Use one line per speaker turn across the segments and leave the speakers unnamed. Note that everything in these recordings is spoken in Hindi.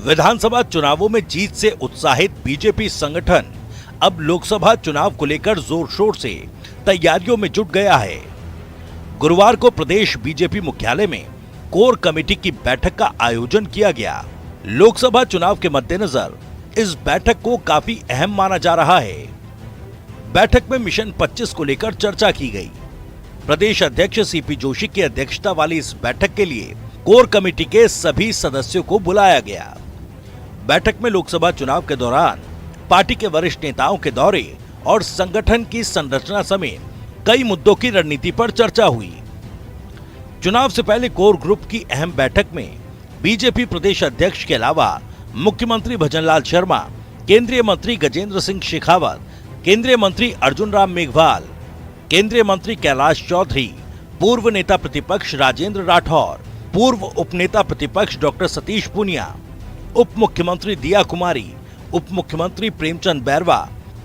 विधानसभा चुनावों में जीत से उत्साहित बीजेपी संगठन अब लोकसभा चुनाव को लेकर जोर शोर से तैयारियों में जुट गया है। गुरुवार को प्रदेश बीजेपी मुख्यालय में कोर कमेटी की बैठक का आयोजन किया गया। लोकसभा चुनाव के मद्देनजर इस बैठक को काफी अहम माना जा रहा है। बैठक में मिशन 25 को लेकर चर्चा की गई। प्रदेश अध्यक्ष सीपी जोशी की अध्यक्षता वाली इस बैठक के लिए कोर कमेटी के सभी सदस्यों को बुलाया गया। बैठक में लोकसभा चुनाव के दौरान पार्टी के वरिष्ठ नेताओं के दौरे और संगठन की संरचना समेत कई मुद्दों की रणनीति पर चर्चा हुई। चुनाव से पहले कोर ग्रुप की अहम बैठक में बीजेपी प्रदेश अध्यक्ष के अलावा मुख्यमंत्री भजनलाल शर्मा, केंद्रीय मंत्री गजेंद्र सिंह शेखावत, केंद्रीय मंत्री अर्जुन राम मेघवाल, केंद्रीय मंत्री कैलाश चौधरी, पूर्व नेता प्रतिपक्ष राजेंद्र राठौर, पूर्व उपनेता प्रतिपक्ष डॉक्टर सतीश पूनिया, उप मुख्यमंत्री दिया कुमारी, उप मुख्यमंत्री प्रेमचंद बैरवा,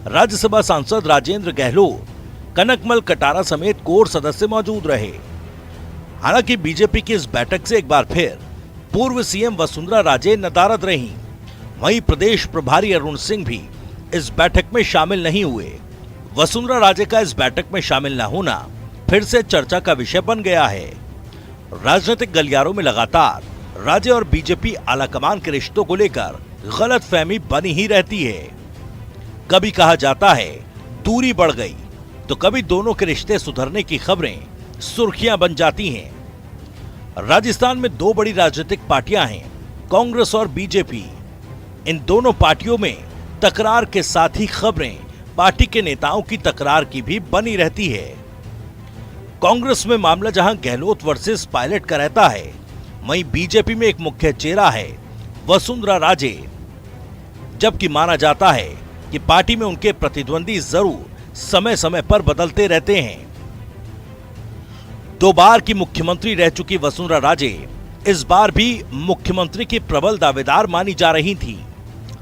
राज्यसभा सांसद राजेंद्र गहलोत, कनकमल कटारा समेत कोर सदस्य मौजूद रहे। हालांकि बीजेपी की इस बैठक से एक बार फिर पूर्व सीएम वसुंधरा राजे नदारद रहीं। वहीं प्रदेश प्रभारी अरुण सिंह भी इस बैठक में शामिल नहीं हुए। वसुंधरा राजे का इस बैठक में शामिल न होना फिर से चर्चा का विषय बन गया है। राजनीतिक गलियारों में लगातार राज्य और बीजेपी आलाकमान के रिश्तों को लेकर गलतफहमी बनी ही रहती है। कभी कहा जाता है दूरी बढ़ गई, तो कभी दोनों के रिश्ते सुधरने की खबरें सुर्खियां बन जाती हैं। राजस्थान में दो बड़ी राजनीतिक पार्टियां हैं, कांग्रेस और बीजेपी। इन दोनों पार्टियों में तकरार के साथ ही खबरें पार्टी के नेताओं की तकरार की भी बनी रहती है। कांग्रेस में मामला जहां गहलोत वर्सेस पायलट का रहता है, वहीं बीजेपी में एक मुख्य चेहरा है वसुंधरा राजे। जबकि माना जाता है कि पार्टी में उनके प्रतिद्वंदी जरूर समय समय पर बदलते रहते हैं। 2 बार की मुख्यमंत्री रह चुकी वसुंधरा राजे इस बार भी मुख्यमंत्री की प्रबल दावेदार मानी जा रही थी।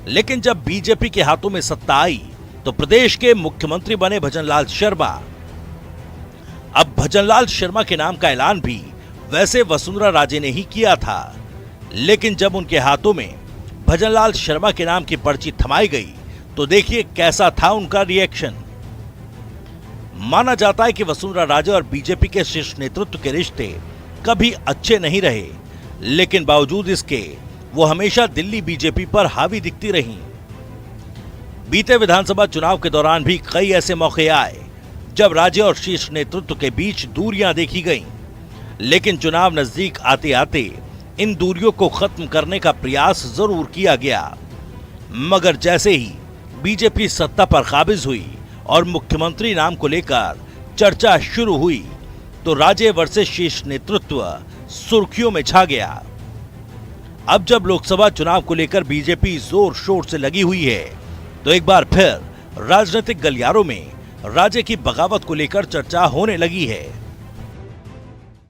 लेकिन जब बीजेपी के हाथों में सत्ता आई तो प्रदेश के मुख्यमंत्री बने भजनलाल शर्मा। अब भजनलाल शर्मा के नाम का ऐलान भी वैसे वसुंधरा राजे ने ही किया था, लेकिन जब उनके हाथों में भजनलाल शर्मा के नाम की पर्ची थमाई गई तो देखिए कैसा था उनका रिएक्शन। माना जाता है कि वसुंधरा राजे और बीजेपी के शीर्ष नेतृत्व के रिश्ते कभी अच्छे नहीं रहे, लेकिन बावजूद इसके वो हमेशा दिल्ली बीजेपी पर हावी दिखती रहीं। बीते विधानसभा चुनाव के दौरान भी कई ऐसे मौके आए जब राज्य और शीर्ष नेतृत्व के बीच दूरियां देखी गईं, लेकिन चुनाव नजदीक आते आते इन दूरियों को खत्म करने का प्रयास जरूर किया गया। मगर जैसे ही बीजेपी सत्ता पर काबिज हुई और मुख्यमंत्री नाम को लेकर चर्चा शुरू हुई तो राज्य वर्सेस शीर्ष नेतृत्व सुर्खियों में छा गया। अब जब लोकसभा चुनाव को लेकर बीजेपी जोर शोर से लगी हुई है तो एक बार फिर राजनीतिक गलियारों में राज्य की बगावत को लेकर चर्चा होने लगी है।